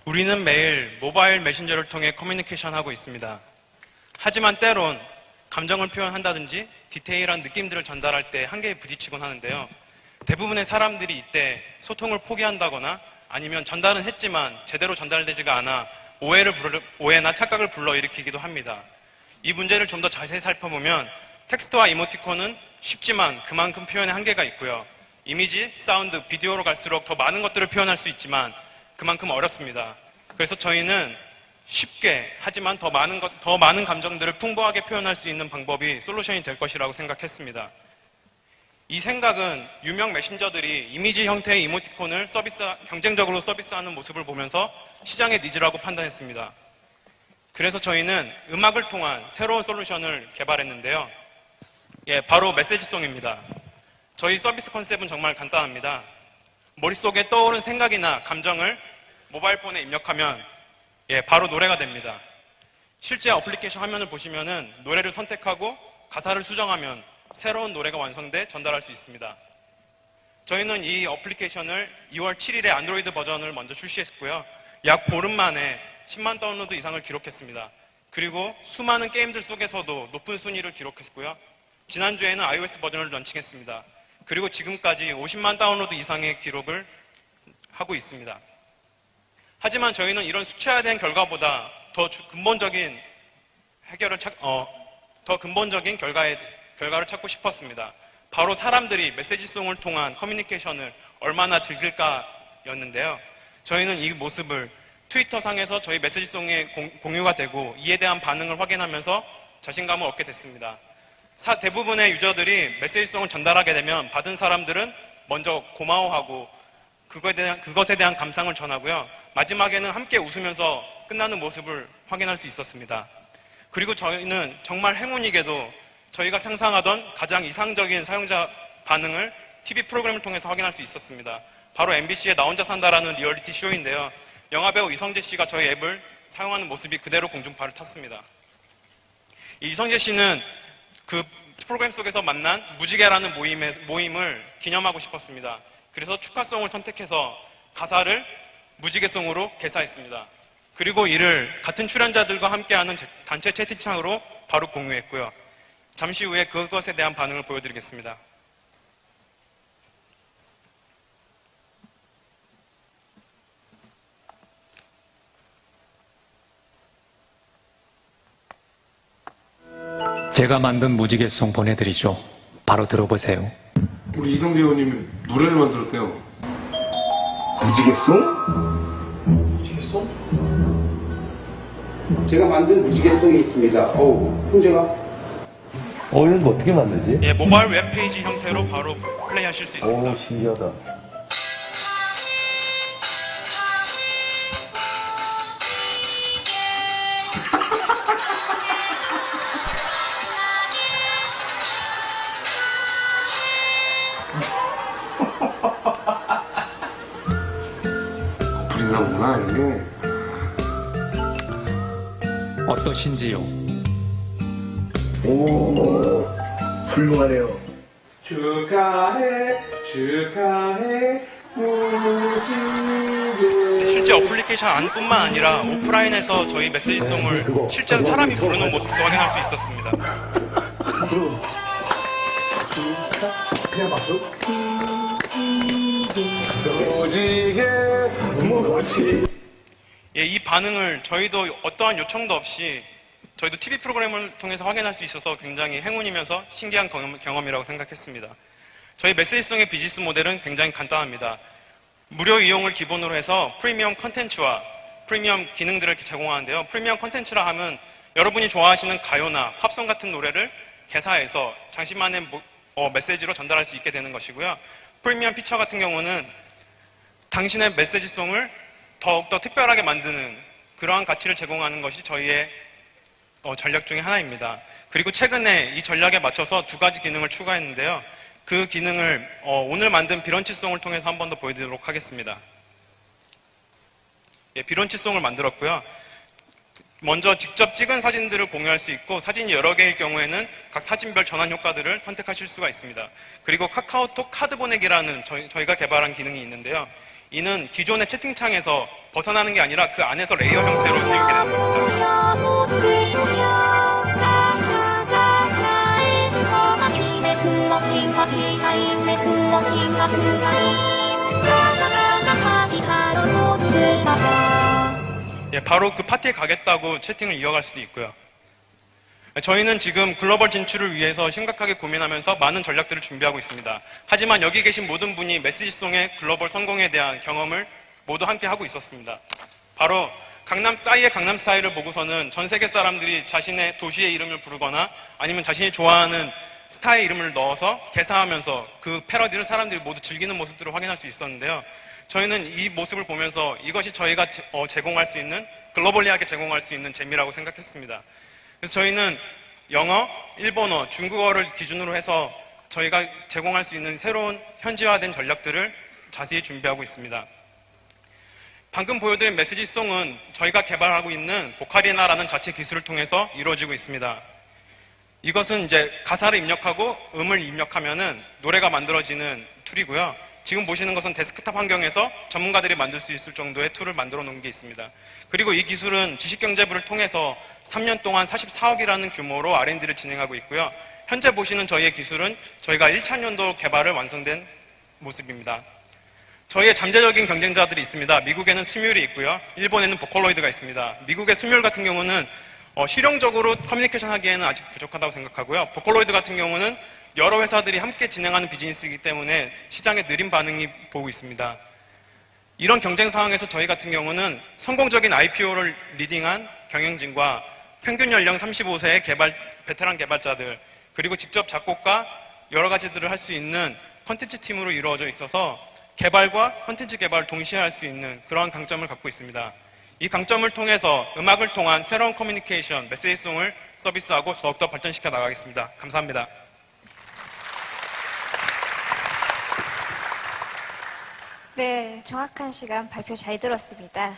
우리는 매일 모바일 메신저를 통해 커뮤니케이션하고 있습니다. 하지만 때론 감정을 표현한다든지 디테일한 느낌들을 전달할 때 한계에 부딪히곤 하는데요. 대부분의 사람들이 이때 소통을 포기한다거나 아니면 전달은 했지만 제대로 전달되지가 않아 오해나 착각을 불러일으키기도 합니다. 이 문제를 좀 더 자세히 살펴보면 텍스트와 이모티콘은 쉽지만 그만큼 표현의 한계가 있고요. 이미지, 사운드, 비디오로 갈수록 더 많은 것들을 표현할 수 있지만 그만큼 어렵습니다. 그래서 저희는 쉽게 하지만 더 많은 감정들을 풍부하게 표현할 수 있는 방법이 솔루션이 될 것이라고 생각했습니다. 이 생각은 유명 메신저들이 이미지 형태의 이모티콘을 경쟁적으로 서비스하는 모습을 보면서 시장의 니즈라고 판단했습니다. 그래서 저희는 음악을 통한 새로운 솔루션을 개발했는데요. 바로 메시지송입니다. 저희 서비스 컨셉은 정말 간단합니다. 머릿속에 떠오른 생각이나 감정을 모바일 폰에 입력하면 바로 노래가 됩니다. 실제 어플리케이션 화면을 보시면은 노래를 선택하고 가사를 수정하면 새로운 노래가 완성돼 전달할 수 있습니다. 저희는 이 어플리케이션을 2월 7일에 안드로이드 버전을 먼저 출시했고요. 약 보름 만에 10만 다운로드 이상을 기록했습니다. 그리고 수많은 게임들 속에서도 높은 순위를 기록했고요. 지난주에는 iOS 버전을 런칭했습니다. 그리고 지금까지 50만 다운로드 이상의 기록을 하고 있습니다. 하지만 저희는 이런 수치화된 결과보다 더 근본적인 결과를 찾고 싶었습니다. 바로 사람들이 메시지송을 통한 커뮤니케이션을 얼마나 즐길까였는데요. 저희는 이 모습을 트위터 상에서 저희 메시지송에 공유가 되고 이에 대한 반응을 확인하면서 자신감을 얻게 됐습니다. 대부분의 유저들이 메시지송을 전달하게 되면 받은 사람들은 먼저 고마워하고 그것에 대한 감상을 전하고요. 마지막에는 함께 웃으면서 끝나는 모습을 확인할 수 있었습니다. 그리고 저희는 정말 행운이게도 저희가 상상하던 가장 이상적인 사용자 반응을 TV 프로그램을 통해서 확인할 수 있었습니다. 바로 MBC의 나 혼자 산다라는 리얼리티 쇼인데요. 영화배우 이성재 씨가 저희 앱을 사용하는 모습이 그대로 공중파를 탔습니다. 이성재 씨는 그 프로그램 속에서 만난 무지개라는 모임을 기념하고 싶었습니다. 그래서 축하송을 선택해서 가사를 무지개송으로 개사했습니다. 그리고 이를 같은 출연자들과 함께하는 단체 채팅창으로 바로 공유했고요. 잠시 후에 그것에 대한 반응을 보여드리겠습니다. 제가 만든 무지개송 보내드리죠. 바로 들어보세요. 우리 이성 배우님 노래를 만들었대요. 무지개송? 무지개송? 제가 만든 무지개송이 있습니다. 형제가? 이런 거 어떻게 만들지? 모바일 웹페이지 형태로 바로 플레이하실 수 있습니다. 오, 신기하다. 불이 나오구나, 이런 게. 어떠신지요? 오, 훌륭하네요. 축하해, 무지개. 실제 어플리케이션 안뿐만 아니라 오프라인에서 저희 메시지송을 실제로 사람이 부르는 모습도 확인할 수 있었습니다. 그냥 박수? 무지개. 이 반응을 저희도 어떠한 요청도 없이 저희도 TV 프로그램을 통해서 확인할 수 있어서 굉장히 행운이면서 신기한 경험이라고 생각했습니다. 저희 메시지송의 비즈니스 모델은 굉장히 간단합니다. 무료 이용을 기본으로 해서 프리미엄 컨텐츠와 프리미엄 기능들을 제공하는데요. 프리미엄 컨텐츠라 하면 여러분이 좋아하시는 가요나 팝송 같은 노래를 개사해서 장시만의 메시지로 전달할 수 있게 되는 것이고요. 프리미엄 피처 같은 경우는 당신의 메시지송을 더욱더 특별하게 만드는 그러한 가치를 제공하는 것이 저희의 전략 중에 하나입니다. 그리고 최근에 이 전략에 맞춰서 2가지 기능을 추가했는데요. 그 기능을 오늘 만든 비런치송을 통해서 한 번 더 보여드리도록 하겠습니다. 비런치송을 만들었고요. 먼저 직접 찍은 사진들을 공유할 수 있고 사진이 여러 개일 경우에는 각 사진별 전환 효과들을 선택하실 수가 있습니다. 그리고 카카오톡 카드 보내기라는 저희가 개발한 기능이 있는데요. 이는 기존의 채팅창에서 벗어나는 게 아니라 그 안에서 레이어 형태로 띄우게 되는 겁니다. 예, 바로 그 파티에 가겠다고 채팅을 이어갈 수도 있고요. 저희는 지금 글로벌 진출을 위해서 심각하게 고민하면서 많은 전략들을 준비하고 있습니다. 하지만 여기 계신 모든 분이 메시지송의 글로벌 성공에 대한 경험을 모두 함께 하고 있었습니다. 바로 싸이의 강남 스타일을 보고서는 전 세계 사람들이 자신의 도시의 이름을 부르거나 아니면 자신이 좋아하는 스타의 이름을 넣어서 개사하면서 그 패러디를 사람들이 모두 즐기는 모습들을 확인할 수 있었는데요. 저희는 이 모습을 보면서 이것이 저희가 제공할 수 있는, 글로벌리하게 제공할 수 있는 재미라고 생각했습니다. 그래서 저희는 영어, 일본어, 중국어를 기준으로 해서 저희가 제공할 수 있는 새로운 현지화된 전략들을 자세히 준비하고 있습니다. 방금 보여드린 메시지송은 저희가 개발하고 있는 보카리나라는 자체 기술을 통해서 이루어지고 있습니다. 이것은 이제 가사를 입력하고 음을 입력하면은 노래가 만들어지는 툴이고요. 지금 보시는 것은 데스크탑 환경에서 전문가들이 만들 수 있을 정도의 툴을 만들어 놓은 게 있습니다. 그리고 이 기술은 지식경제부를 통해서 3년 동안 44억이라는 규모로 R&D를 진행하고 있고요. 현재 보시는 저희의 기술은 저희가 1차년도 개발을 완성된 모습입니다. 저희의 잠재적인 경쟁자들이 있습니다. 미국에는 스뮬이 있고요. 일본에는 보컬로이드가 있습니다. 미국의 스뮬 같은 경우는 실용적으로 커뮤니케이션 하기에는 아직 부족하다고 생각하고요. 보컬로이드 같은 경우는 여러 회사들이 함께 진행하는 비즈니스이기 때문에 시장에 느린 반응이 보고 있습니다. 이런 경쟁 상황에서 저희 같은 경우는 성공적인 IPO를 리딩한 경영진과 평균 연령 35세의 베테랑 개발자들, 그리고 직접 작곡과 여러 가지들을 할 수 있는 컨텐츠 팀으로 이루어져 있어서 개발과 컨텐츠 개발을 동시에 할 수 있는 그러한 강점을 갖고 있습니다. 이 강점을 통해서 음악을 통한 새로운 커뮤니케이션, 메시지송을 서비스하고 더욱더 발전시켜 나가겠습니다. 감사합니다. 네, 정확한 시간 발표 잘 들었습니다.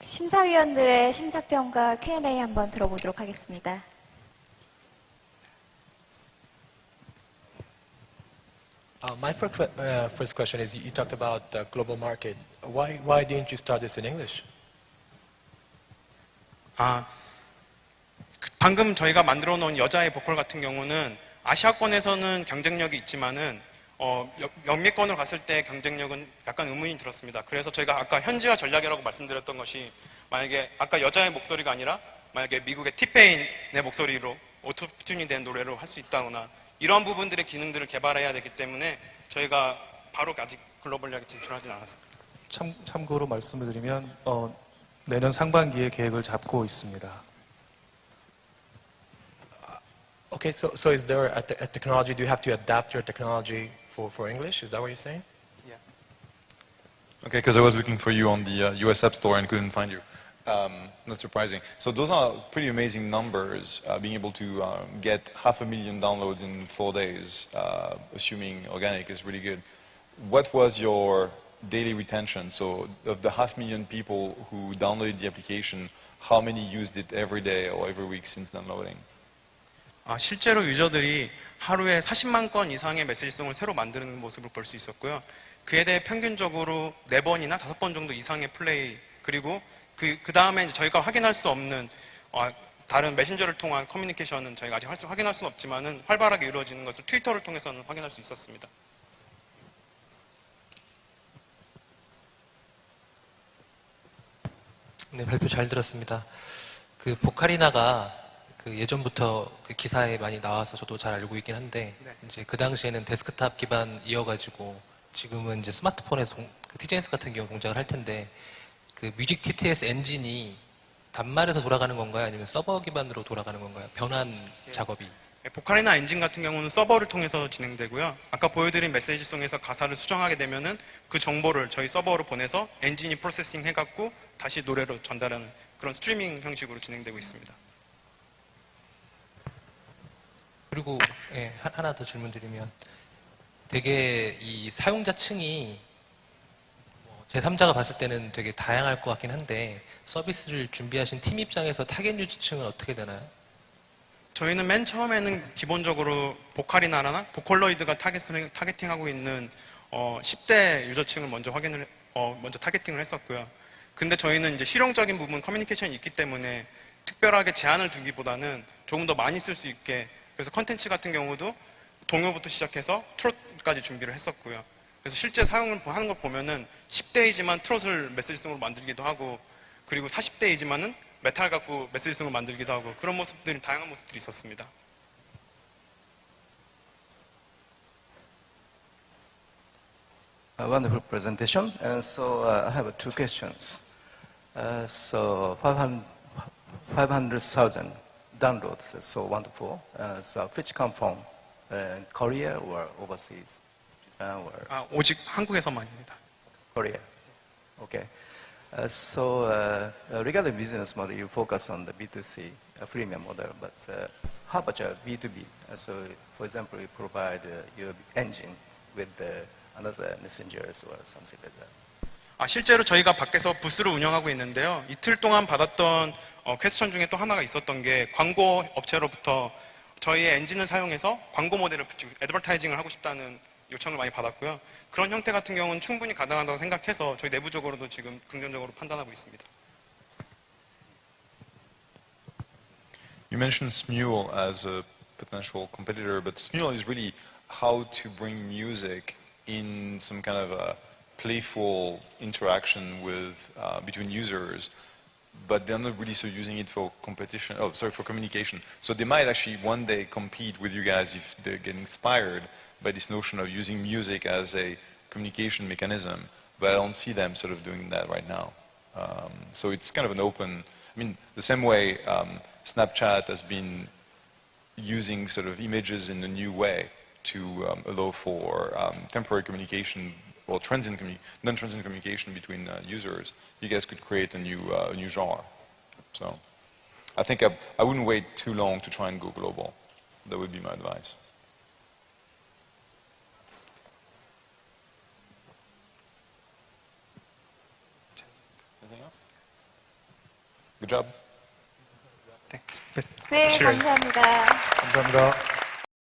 심사위원들의 심사평가 Q&A 한번 들어보도록 하겠습니다. My first question is, you talked about the global market. Why didn't you start this in English? 방금 저희가 만들어 놓은 여자의 보컬 같은 경우는 아시아권에서는 경쟁력이 있지만은 영미권으로 갔을 때 경쟁력은 약간 의문이 들었습니다. 그래서 저희가 아까 현지화 전략이라고 말씀드렸던 것이 만약에 아까 여자의 목소리가 아니라 만약에 미국의 티페인의 목소리로 오토튠이 된 노래로 할 수 있다거나 이런 부분들의 기능들을 개발해야 되기 때문에 저희가 바로 아직 글로벌하게 진출하진 않았습니다. 참고로 말씀을 드리면 내년 상반기에 계획을 잡고 있습니다. Okay, so is there a technology? Do you have to adapt your technology for English? Is that what you're saying? Yeah. Okay, because I was looking for you on the US App Store and couldn't find you. Not surprising. So those are pretty amazing numbers, being able to get 500,000 downloads in 4 days, assuming organic is really good. What was your daily retention? So of the 500,000 people who downloaded the application, how many used it every day or every week since downloading? 실제로 유저들이 하루에 40만 건 이상의 메시지송을 새로 만드는 모습을 볼 수 있었고요. 그에 대해 평균적으로 4번이나 5번 정도 이상의 플레이, 그리고 그 다음에 저희가 확인할 수 없는 다른 메신저를 통한 커뮤니케이션은 저희가 아직 확인할 수는 없지만은 활발하게 이루어지는 것을 트위터를 통해서는 확인할 수 있었습니다. 네, 발표 잘 들었습니다. 그 보카리나가 그 예전부터 그 기사에 많이 나와서 저도 잘 알고 있긴 한데, 네. 이제 그 당시에는 데스크탑 기반이어가지고 지금은 이제 스마트폰에서 그 TGS 같은 경우 동작을 할 텐데, 그 뮤직 TTS 엔진이 단말에서 돌아가는 건가요? 아니면 서버 기반으로 돌아가는 건가요? 변환 작업이? 보카리나 엔진 같은 경우는 서버를 통해서 진행되고요. 아까 보여드린 메시지송에서 가사를 수정하게 되면은 그 정보를 저희 서버로 보내서 엔진이 프로세싱 해갖고 다시 노래로 전달하는 그런 스트리밍 형식으로 진행되고 있습니다. 그리고 하나 더 질문드리면, 되게 이 사용자층이 제3자가 봤을 때는 되게 다양할 것 같긴 한데, 서비스를 준비하신 팀 입장에서 타겟 유저층은 어떻게 되나요? 저희는 맨 처음에는 기본적으로 보카리나나 보컬로이드가 타겟팅하고 있는 10대 유저층을 먼저 먼저 타겟팅을 했었고요. 근데 저희는 이제 실용적인 부분 커뮤니케이션이 있기 때문에 특별하게 제한을 두기보다는 조금 더 많이 쓸 수 있게, 그래서 컨텐츠 같은 경우도 동요부터 시작해서 트롯까지 준비를 했었고요. 그래서 실제 사용을 하는 걸 보면은 10대이지만 트롯을 메시지성으로 만들기도 하고, 그리고 40대이지만은 메탈 갖고 메시지성으로 만들기도 하고, 그런 모습들이, 다양한 모습들이 있었습니다. A wonderful presentation. And so I have two questions. So 500,000 downloads, that's so wonderful. So which come from Korea or overseas? Japan or 오직 한국에서만입니다. Korea. Okay. So regarding business model, you focus on the B2C freemium model, but how about B2B? So for example, you provide your engine with another messengers or something like that. 실제로 저희가 밖에서 부스를 운영하고 있는데요. 이틀 동안 받았던 퀘스천 중에 또 하나가 있었던 게, 광고 업체로부터 저희의 엔진을 사용해서 광고 모델을 붙이고 애드버타이징을 하고 싶다는 요청을 많이 받았고요. 그런 형태 같은 경우는 충분히 가능하다고 생각해서 저희 내부적으로도 지금 긍정적으로 판단하고 있습니다. You mentioned Smule as a potential competitor, but Smule is really how to bring music in some kind of a playful interaction with between users, but they're not really so using it for competition. Oh, sorry, for communication. So they might actually one day compete with you guys if they're getting inspired by this notion of using music as a communication mechanism. But I don't see them sort of doing that right now. So it's kind of an open. I mean, the same way Snapchat has been using sort of images in a new way to allow for temporary communication or non-transient communication between users. You guys could create a new genre. So I think I wouldn't wait too long to try and go global. That would be my advice. Anything else? Good job. 네, 감사합니다. 감사합니다.